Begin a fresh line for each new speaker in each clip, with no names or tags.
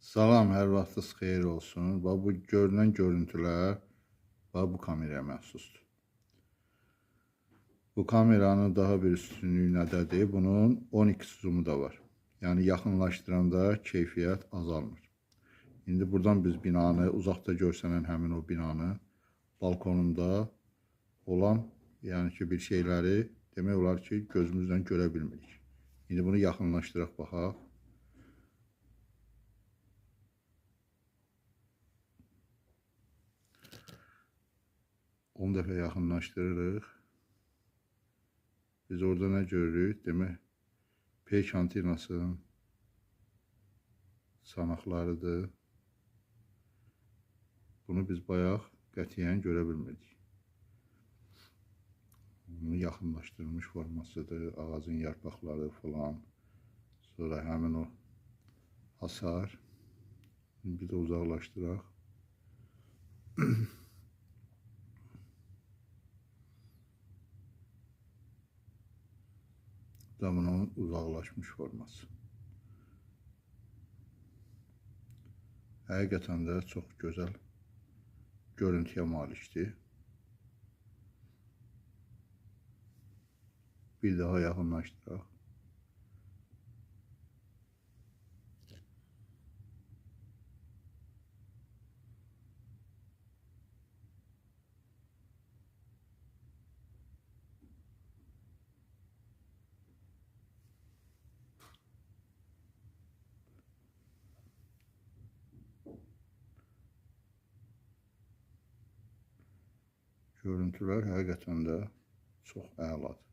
Salam, hər vaxtınız xeyir olsun. Bu görünən görüntülər bu kameraya məxsusdur. Bu kameranın daha bir üstünlüyü nədədir? Bunun 12 zoomu da var. Yəni yaxınlaşdıranda keyfiyyət azalmır. İndi buradan biz binanı, uzaqda görsənən həmin o binanı balkonunda olan, yəni ki, bir şeyləri demək olar ki, gözümüzlə görə bilmirik. İndi bunu yaxınlaşdıraq baxaq. 10 dəfə yaxınlaşdırırıq. Biz orada nə görürük? Demək, peyk antenasının çanaqlarıdır. Bunu biz bayaq qətiyyən görə bilmirdik. Bunu yaxınlaşdırılmış formasıdır. Ağacın yarpaqları falan. Sonra həmin o hasar. Bir də uzaqlaşdıraq. Bunun uzaqlaşmış forması. Həqiqətən də çox gözəl görüntüyə malikdir. Bir daha yaxınlaşdıraq. Görüntülər həqiqətən də çox əladır.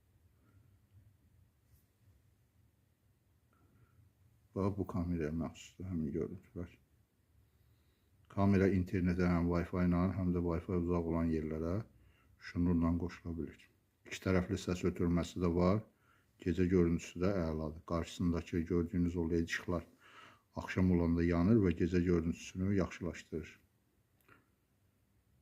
Bu kameraya məxsusdur həmin görüntülər. Kamera internetə həm Wi-Fi ilə, həm də Wi-Fi uzaq olan yerlərə şnurla qoşula bilir. İki tərəfli səs ötürməsi də var. Gecə görüntüsü də əladır. Qarşısındakı gördüyünüz o led işıqlar axşam olanda yanır və gecə görüntüsünü yaxşılaşdırır.